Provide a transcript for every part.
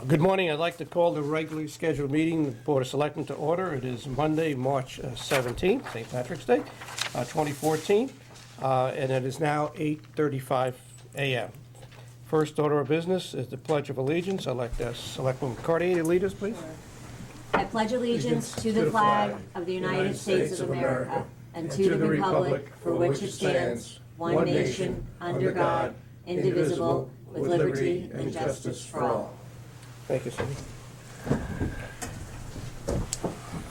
Good morning. I'd like to call the regularly scheduled meeting of the Board of Selectmen to order. It is Monday, March 17th, St. Patrick's Day, 2014, and it is now 8:35 a.m. First order of business is the Pledge of Allegiance. I'd like Selectman McCarty to lead us, please. I pledge allegiance to the flag of the United States of America and to the republic for which it stands, one nation, under God, indivisible, with liberty and justice for all. Thank you, Cindy.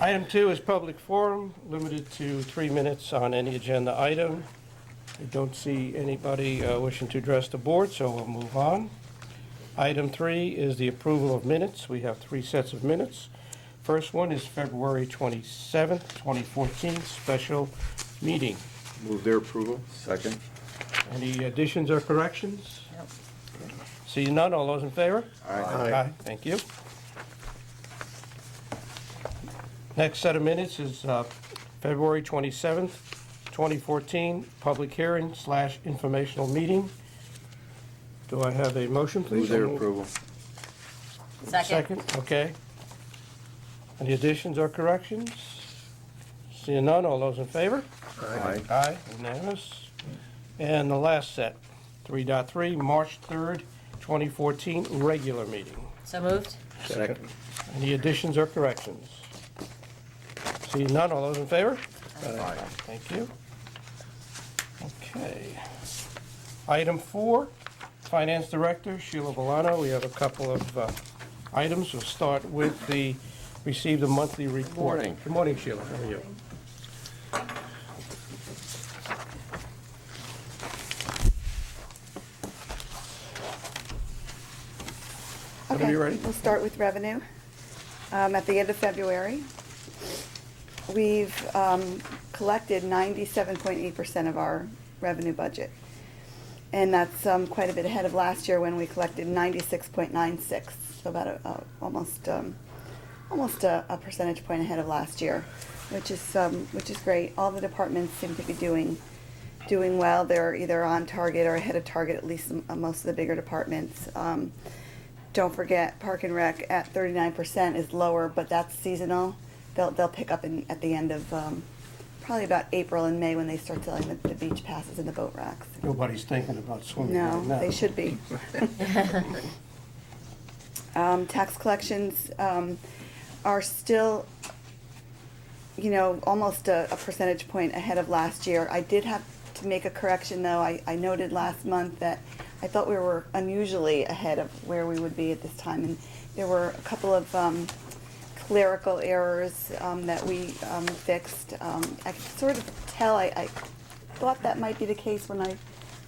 Item 2 is public forum, limited to 3 minutes on any agenda item. I don't see anybody wishing to address the board, so we'll move on. Item 3 is the approval of minutes. We have 3 sets of minutes. First one is February 27th, 2014, special meeting. Move their approval. Second. Any additions or corrections? Yep. Seeing none, all those in favor? Aye. Thank you. Next set of minutes is February 27th, 2014, public hearing / informational meeting. Do I have a motion, please? Move their approval. Second. Okay. Any additions or corrections? Seeing none, all those in favor? Aye. Aye, unanimous. And the last set, 3.3, March 3rd, 2014, regular meeting. So moved? Second. Any additions or corrections? Seeing none, all those in favor? Aye. Thank you. Okay. Item 4, Finance Director Sheila Volano. We have a couple of items. We'll start with the receive the monthly report. Morning. Good morning, Sheila. How are you? Whenever you're ready. We'll start with revenue. At the end of February, we've collected 97.8% of our revenue budget. And that's quite a bit ahead of last year when we collected 96.96, so about almost a percentage point ahead of last year, which is great. All the departments seem to be doing well. They're either on target or ahead of target, at least most of the bigger departments. Don't forget, Park and Rec at 39% is lower, but that's seasonal. They'll pick up at the end of probably about April and May when they start selling the beach passes and the boat racks. Nobody's thinking about swimming No, right now. they should be. Tax collections are still, almost a percentage point ahead of last year. I did have to make a correction, though. I noted last month that I thought we were unusually ahead of where we would be at this time, and there were a couple of clerical errors that we fixed. I could sort of tell, I thought that might be the case when I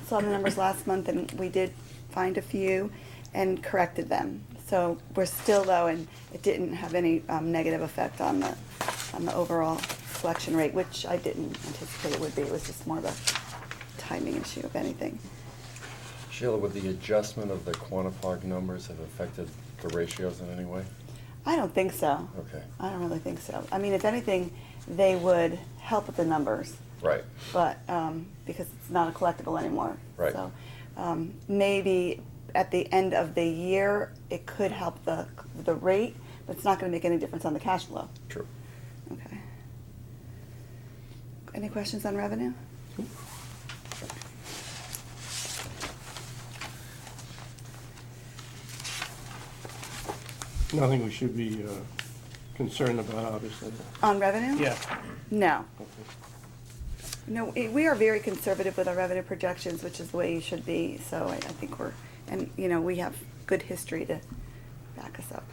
saw the numbers last month, and we did find a few and corrected them. So we're still low, and it didn't have any negative effect on the overall collection rate, which I didn't anticipate it would be. It was just more of a timing issue, if anything. Sheila, would the adjustment of the Quantified numbers have affected the ratios in any way? I don't think so. Okay. I don't really think so. I mean, if anything, they would help with the numbers. Right. But because it's not a collectible anymore. Right. So maybe at the end of the year, it could help the rate, but it's not going to make any difference on the cash flow. True. Okay. Any questions on revenue? Nothing we should be concerned about, obviously. On revenue? Yeah. No. Okay. No, we are very conservative with our revenue projections, which is the way you should be. So I think we have good history to back us up.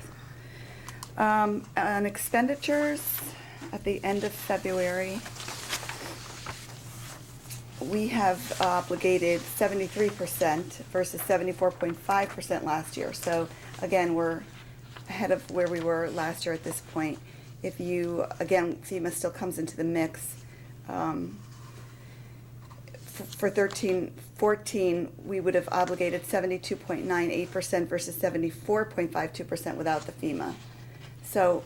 On expenditures, at the end of February, we have obligated 73% versus 74.5% last year. So again, we're ahead of where we were last year at this point. If you, again, FEMA still comes into the mix. For 13-14, we would have obligated 72.98% versus 74.52% without the FEMA. So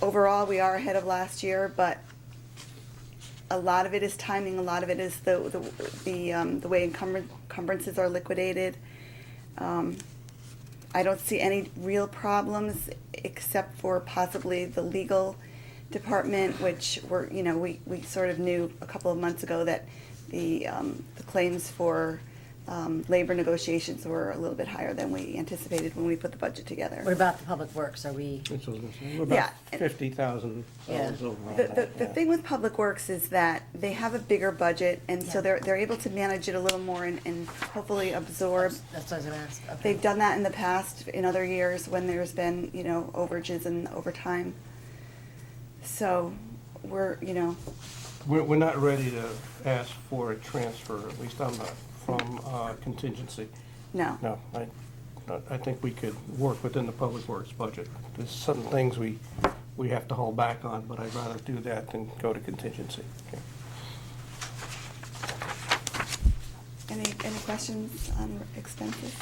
overall we are ahead of last year, but a lot of it is timing. A lot of it is the way encumbrances are liquidated. I don't see any real problems except for possibly the legal department, which we sort of knew a couple of months ago that the claims for labor negotiations were a little bit higher than we anticipated when we put the budget together. What about the public works? Are we, This was, we're Yeah, about and- $50,000 Yeah. over on The that. yeah. thing with Public Works is that they have a bigger budget, and so Yeah. they're able to manage it a little more and hopefully absorb. that's what I was gonna ask. Okay. They've done that in the past, in other years, when there's been, overages and overtime. So, we're We're not ready to ask for a transfer, at least I'm not, from contingency. no. No, I think we could work within the Public Works budget. There's some things we have to hold back on, but I'd rather do that than go to contingency. Okay. Any questions on expenses?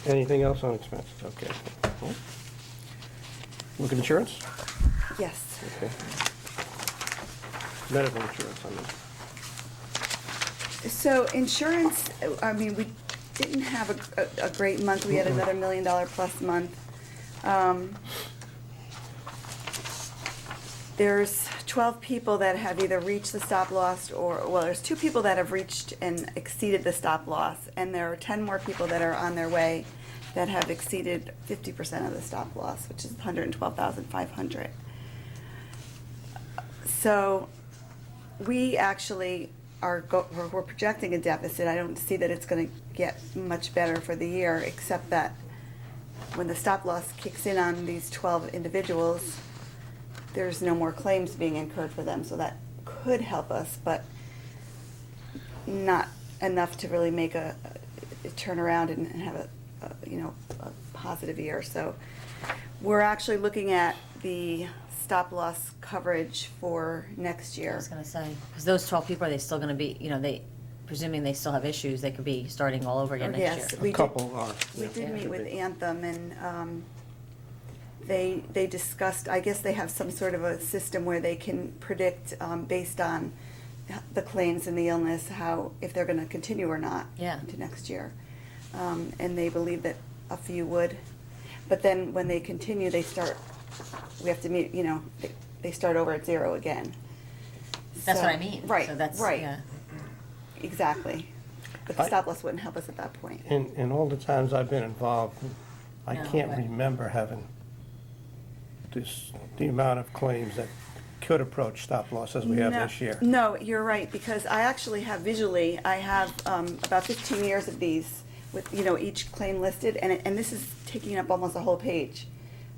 Anything else on expenses? Okay. Look at insurance? Yes. Okay. Medical insurance, I mean. So insurance, I mean, we didn't have a great month. We had another $1 million plus month. There's 12 people that have either reached the stop loss there's 2 people that have reached and exceeded the stop loss, and there are 10 more people that are on their way that have exceeded 50% of the stop loss, which is 112,500. So we actually we're projecting a deficit. I don't see that it's going to get much better for the year, except that when the stop loss kicks in on these 12 individuals, there's no more claims being incurred for them, so that could help us, but not enough to really make a turnaround and have a positive year. So we're actually looking at the stop loss coverage for next I year. was gonna say, because those 12 people, are they still gonna be, presuming they still have issues, they could be starting all over again next Yes, year? we A couple are. We yeah. did meet with Should be. Anthem, and they discussed, I guess they have some sort of a system where they can predict, based on the claims and the illness, if they're gonna continue or not Yeah. into next year. And they believe that a few would. But then when they continue, we have to meet, they start over at 0 again. That's So- what I mean. Right, So that's, right. yeah. Exactly. But the I- stop loss wouldn't help us at that point. In all the times I've been involved, I No, can't but- remember having the amount of claims that could approach stop loss as we have No, this year. No, you're right, because I actually have I have about 15 years of these with, each claim listed, and this is taking up almost a whole page.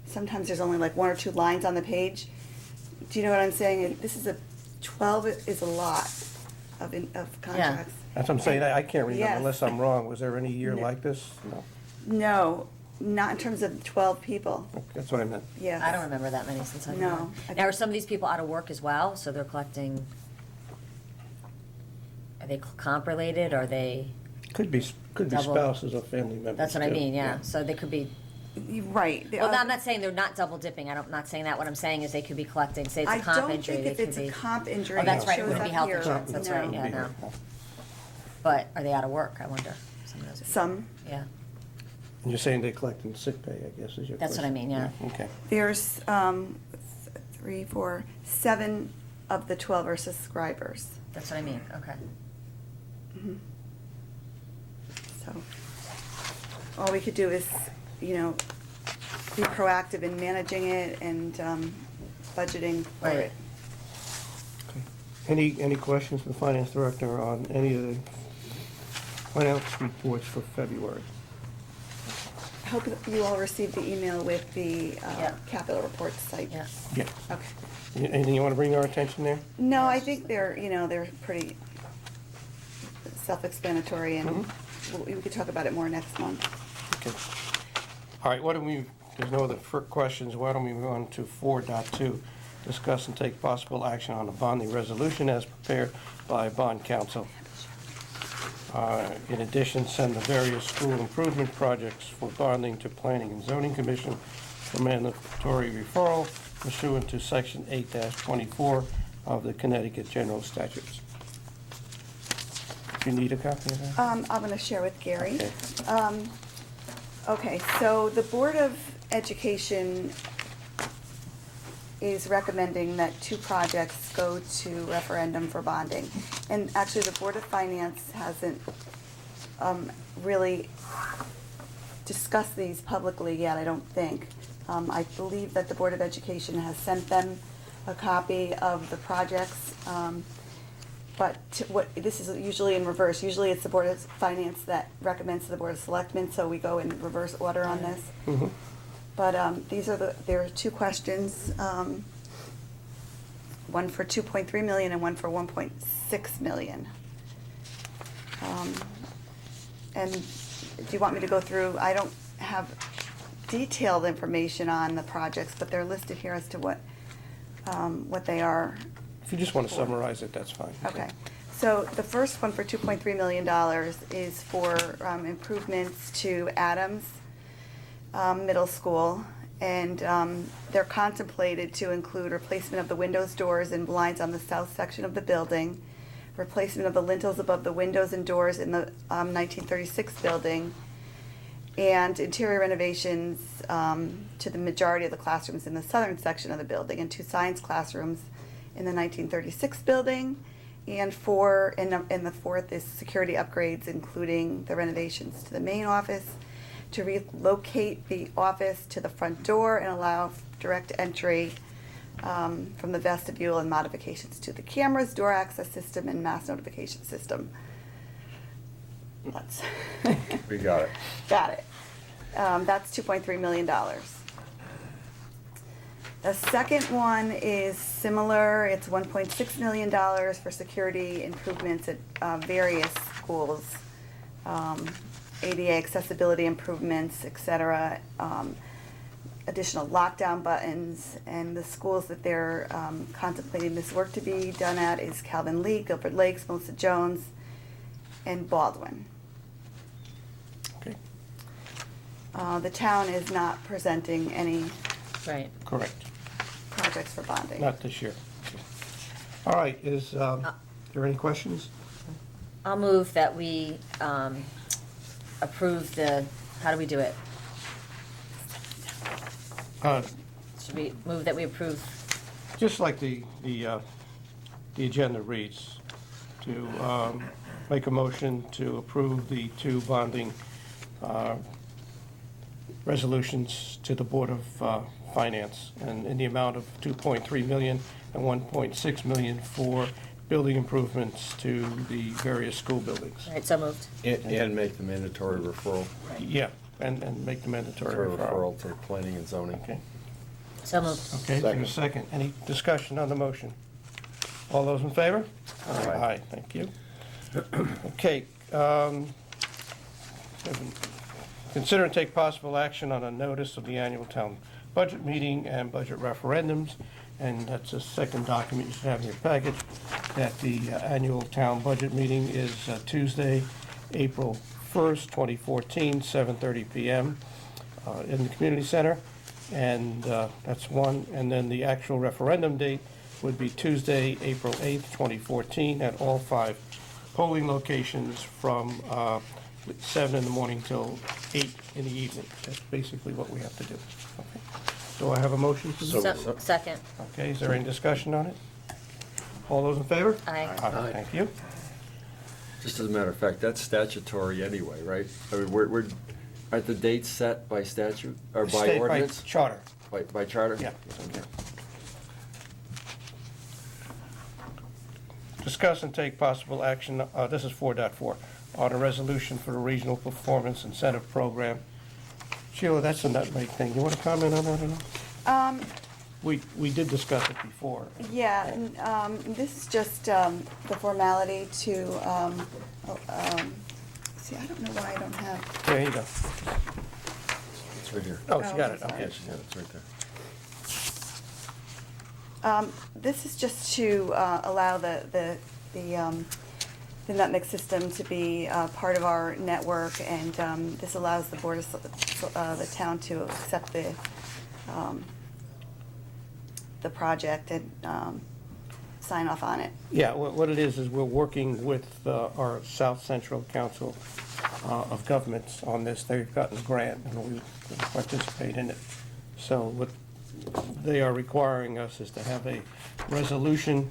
Sometimes there's only like 1 or 2 lines on the page. Do you know what I'm saying? 12 is a lot of contracts. That's what I'm saying, I can't remember Yes. unless I'm wrong. Was there any year No. like this? No, No, not in terms of 12 people, that's what I meant. yes. I don't remember that many since I've been No, on. I Now, are think- some of these people out of work as well, so they're collecting, are they comp related, are they, Could be Double. spouses or family members. that's what I too. mean, yeah, so they could be, Right. well, no, I'm not saying they're not double dipping, I'm not saying that, what I'm saying is they could be collecting, say it's a comp injury, I they don't think could if be. it's a comp injury, Oh, that's it right, it shows wouldn't be up health here. insurance, that's right, No. yeah, no. But are they out of work, I wonder? Some of those people. Some. Yeah, And you're saying they're collecting sick pay, I guess, is your question? That's what I mean, yeah. Okay. There's 3, 4, 7 of the 12 are subscribers. that's what I mean, okay. Mhm. So, all we could do is, be proactive in managing it and budgeting for Right. it. Any questions for the finance director on any of the finance reports for February? I hope that you all received the email with the Yeah. capital reports site. Yeah. Yeah. Okay. Anything you want to bring our attention there? No, I think they're pretty self-explanatory, and we could talk about it more next month. Okay. All right, there's no other questions, why don't we move on to 4.2, discuss and take possible action on the bonding resolution as prepared by bond counsel. In addition, send the various school improvement projects for bonding to Planning and Zoning Commission for mandatory referral pursuant to Section 8-24 of the Connecticut General Statutes. Do you need a copy of that? I'm going to share with Gary. Okay. Okay, so the Board of Education is recommending that 2 projects go to referendum for bonding. And actually, the Board of Finance hasn't really discussed these publicly yet, I don't think. I believe that the Board of Education has sent them a copy of the projects. But this is usually in reverse. Usually it's the Board of Finance that recommends to the Board of Selectmen, so we go in reverse order on this. Mhm. But there are 2 questions, one for 2.3 million and one for 1.6 million. And do you want me to go through? I don't have detailed information on the projects, but they're listed here as to what they are. If you just want to summarize it, that's fine. Okay, so the first one for $2.3 million is for improvements to Adams Middle School, and they're contemplated to include replacement of the windows, doors, and blinds on the south section of the building, replacement of the lintels above the windows and doors in the 1936 building, and interior renovations to the majority of the classrooms in the southern section of the building, and 2 science classrooms in the 1936 building, and the fourth is security upgrades, including the renovations to the main office, to relocate the office to the front door and allow direct entry from the vestibule, and modifications to the cameras, door access system, and mass notification system. We got it. Got it. That's $2.3 million. The second one is similar. It's $1.6 million for security improvements at various schools, ADA accessibility improvements, etc., additional lockdown buttons, and the schools that they're contemplating this work to be done at is Calvin Lee, Guilford Lakes, Melissa Jones, and Baldwin. Okay, The town is not presenting any Right. correct. projects for bonding. Not this year. All right, is there any questions? I'll move that we approve how do we do it? Should we move that we approve? Just like the agenda reads, to make a motion to approve the 2 bonding resolutions to the Board of Finance, and in the amount of 2.3 million and 1.6 million for building improvements to the various school buildings. All right, so moved. And make the mandatory referral. Yeah, and make the mandatory For referral. referral to planning and zoning. Okay, So moved. okay, is there a second? Any discussion on the motion? All those in favor? Aye. Thank you. Okay, consider and take possible action on a notice of the annual town budget meeting and budget referendums, and that's a second document you should have in your package, that the annual town budget meeting is Tuesday, April 1st, 2014, 7:30 p.m. In the community center, and that's one. And then the actual referendum date would be Tuesday, April 8th, 2014, at all 5 polling locations from 7 in the morning till 8 in the evening. That's basically what we have to do. Okay. Do I have a motion for this? So, second. Okay, is there any discussion on it? All those in favor? Aye. Aye. Thank you. Just as a matter of fact, that's statutory anyway, right? I mean, aren't the dates set by statute, or by State ordinance? by charter. By charter? Yeah. Okay. Discuss and take possible action, this is 4.4, on a resolution for the Regional Performance Incentive Program. Sheila, that's a nutmeg thing. You want to comment on that at all? We did discuss it before. Yeah, and, this is just the formality to, see, I don't know why I don't have, There you go. It's right here. Oh, she got it, sorry. okay. Yeah, it's right there. this is just to allow the nutmeg system to be part of our network, and this allows the board of, the town to accept the project and sign off on it. Yeah, what it is we're working with our South Central Council of governments on this. They've gotten a grant, and we participate in it. So what they are requiring us is to have a resolution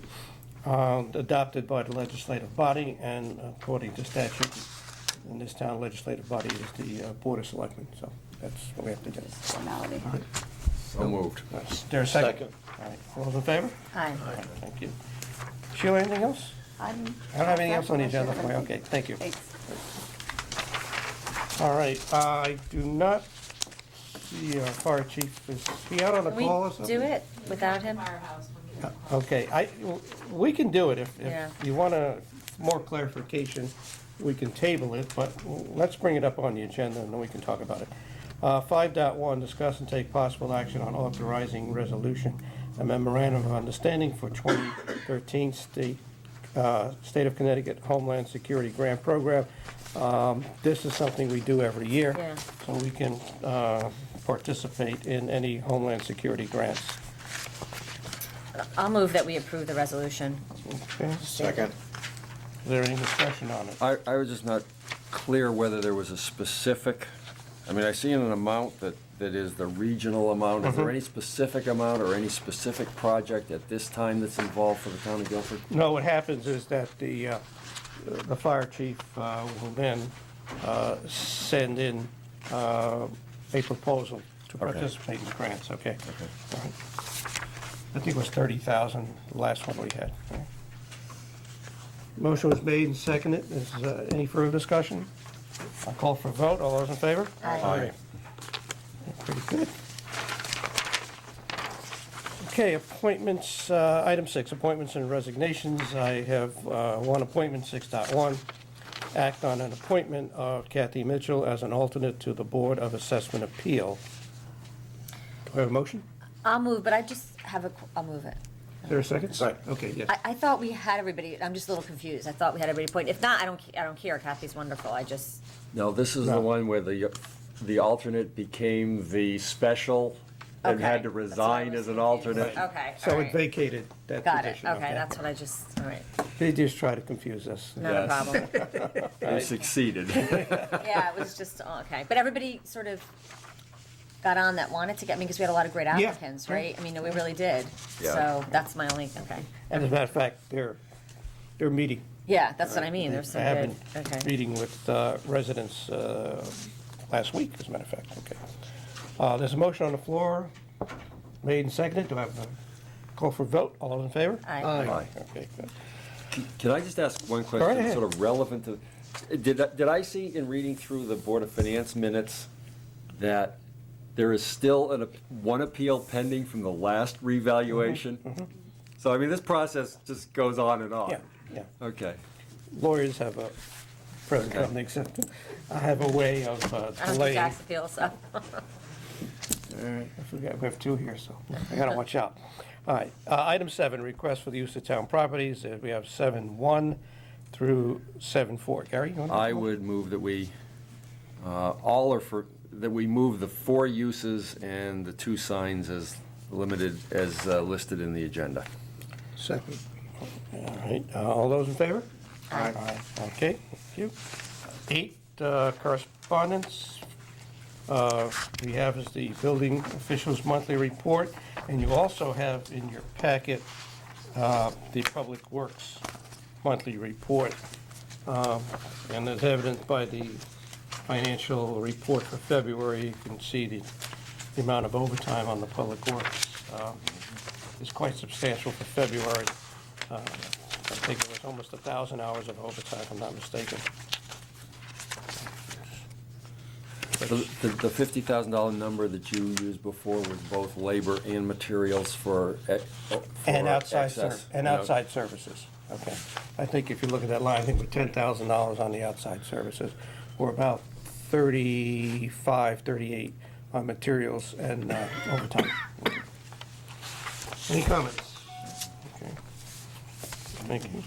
adopted by the legislative body, and according to statute, in this town, legislative body is the Board of Selectmen, so that's what we have to do. Formality. All right. So moved. Is there a second? Second. All right, all those in favor? Aye. Thank you. Sheila, anything else? I don't have anything else on the agenda for you. Okay, thank you. Thanks. All right, I do not see our fire chief. Is he out on a Can we call or something? do it without him? Okay, we can do it if Yeah. you want more clarification, we can table it, but let's bring it up on the agenda and then we can talk about it. 5.1, discuss and take possible action on authorizing resolution, a memorandum of understanding for 2013 State of Connecticut Homeland Security Grant Program. This is something we do every year. Yeah. So we can participate in any Homeland Security grants. I'll move that we approve the resolution. Okay, Second. is there any discussion on it? I was just not clear whether there was a specific, I mean, I see an amount that is the regional amount. Is there any specific amount or any specific project at this time that's involved for the town of Guilford? No, what happens is that the fire chief will then send in a proposal to Okay. participate in the grants, okay? All right. I think it was 30,000, the last one we had. Motion was made and seconded. Is any further discussion? I'll call for a vote. All those in favor? Aye. Pretty good. Okay, appointments, item 6, appointments and resignations. I have one appointment, 6.1. Act on an appointment of Kathy Mitchell as an alternate to the Board of Assessment Appeal. Do I have a motion? I'll move, but I just have I'll move it. Is there a second? Second. Okay, yes. I thought we had everybody, I'm just a little confused. I thought we had everybody appointed. If not, I don't care. Kathy's wonderful. I just, No, this is No. the one where the alternate became the special and Okay. had to That's what I resign was as an confused. alternate. okay, So all it right. vacated that Got it. position. Okay, that's what I just, all right. They just try to confuse us. Not a Yes. problem. They succeeded. Yeah, it was just, okay. But everybody sort of got on that wanted to get me, because we had a lot of great Yeah. applicants, right? I mean, we really did. Yeah. So that's my only, okay. And as a matter of fact, they're meeting. Yeah, that's what I mean. There's some I have good, been okay. meeting with residents last week, as a matter of fact, okay. There's a motion on the floor, made and seconded. Do I have a call for vote? All those in favor? Aye. Aye. Okay, good. Can I just ask one right question, ahead. sort of relevant to, did I see in reading through the Board of Finance minutes that there is still one appeal pending from the last revaluation? So, I mean, this process just goes on and on. Yeah, yeah. Okay. Lawyers have a present Okay. company, except I have a way of I don't do delaying. tax appeals, so. I forgot, we have two here, so I gotta watch out. All right, item 7, request for the use of town properties. We have 7.1 through 7.4. Gary, you want to? I would move that we, that we move the 4 uses and the 2 signs as limited, as listed in the agenda. Second. All right, all those in favor? Aye. Okay, thank you. 8, correspondence. We have is the building officials' monthly report, and you also have in your packet the Public Works monthly report. And as evidenced by the financial report for February, you can see the amount of overtime on the Public Works is quite substantial for February. I think it was almost 1,000 hours of overtime, if I'm not mistaken. The $50,000 number that you used before was both labor and materials for And outside, excess, and you know. outside services, okay. I think if you look at that line, I think we're $10,000 on the outside services. We're about 38 on materials and overtime. Any comments? Okay. Thank you.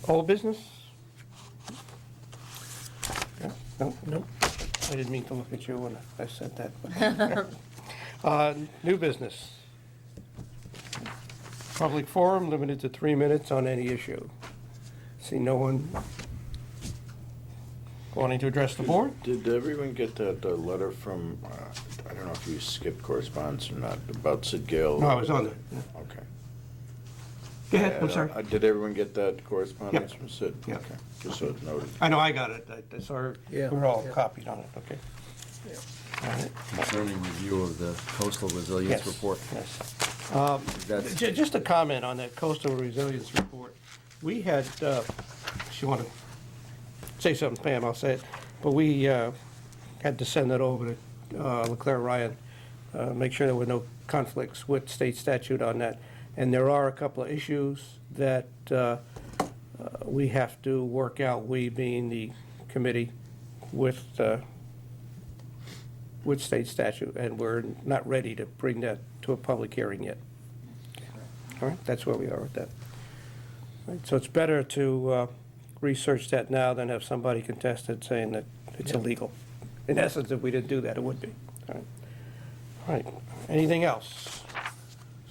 Old business? Yeah, no, I didn't mean to look at you when I said that. but- New business. Public forum limited to 3 minutes on any issue. See no one wanting to address the board? Did everyone get that letter from, I don't know if you skipped correspondence or not, about Sid Gale? No, I was on it. Okay. Go ahead, I'm sorry. Did everyone get that correspondence Yep. from Sid? Yep. Okay, just so it's noted. I know I got it. I saw, we're all copied on it, okay. All right. Concerning review of the coastal resilience Yes, report. yes. That's- Just a comment on that coastal resilience report. We had, if you want to say something, Pam, I'll say it, but we had to send that over to Leclerc Ryan, make sure there were no conflicts with state statute on that. And there are a couple of issues that we have to work out, we being the committee, with state statute, and we're not ready to bring that to a public hearing yet. All right, that's where we are with that. All right, so it's better to research that now than have somebody contest it saying that it's illegal. In essence, if we didn't do that, it would be. All right. All right, anything else?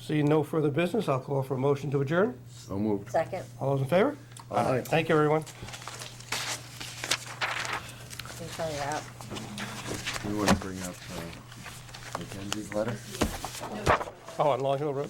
Seeing no further business, I'll call for a motion to adjourn. So moved. Second. All those in favor? Aye. Thank you, everyone. You fill it out. You want to bring up Mackenzie's letter? Oh, on Long Hill Road?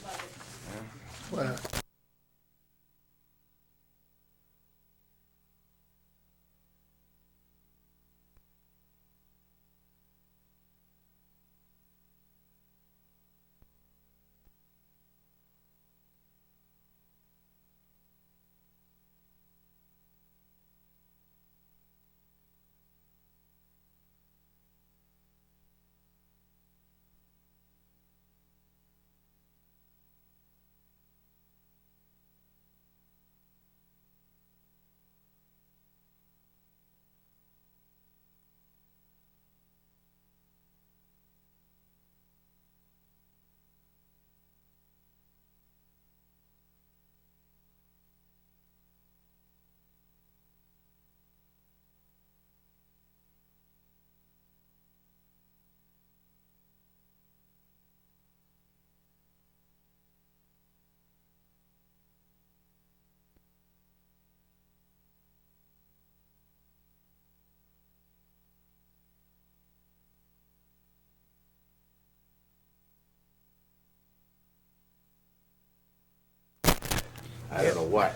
I don't know what.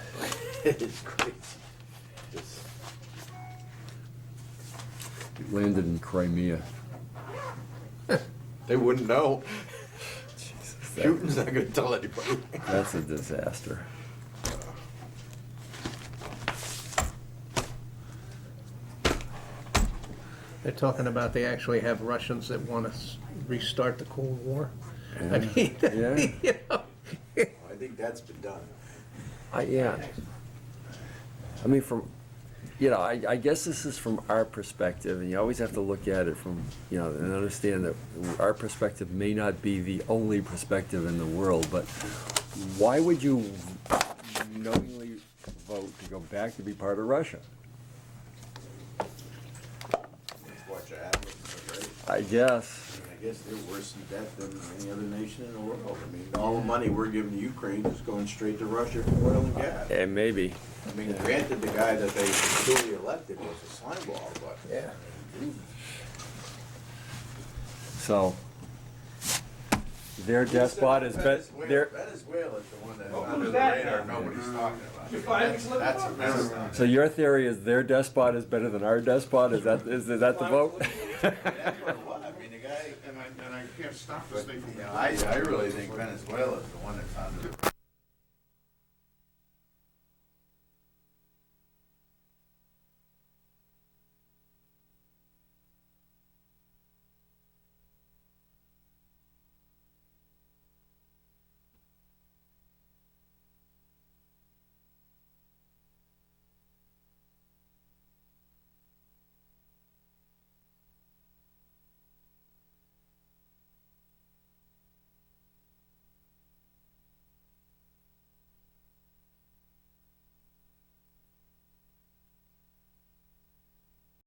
It's crazy. It landed in Crimea. They wouldn't know. That- Putin's not gonna tell anybody. That's a disaster. They're talking about they actually have Russians that want to restart the Cold War. I Yeah. mean, Yeah. you know, I think that's been done. Yeah. I mean, I guess this is from our perspective, and you always have to look at it from, and understand that our perspective may not be the only perspective in the world, but why would you knowingly vote to go back to be part of Russia? Watch your Atlas, right? I guess. I guess they're worse in debt than any other nation in the world. I mean, all the money we're giving to Ukraine is going straight to Russia for oil and gas. And maybe. I mean, granted, the guy that they duly elected was a slime ball, but. yeah. So, their despot is their. Venezuela is the one that's under the radar, nobody's talking about. That's a mess. So your theory is their despot is better than our despot? Is that the vote? That's what it was. I mean, the guy, And I can't stop this thing from. I really think Venezuela is the one that's under the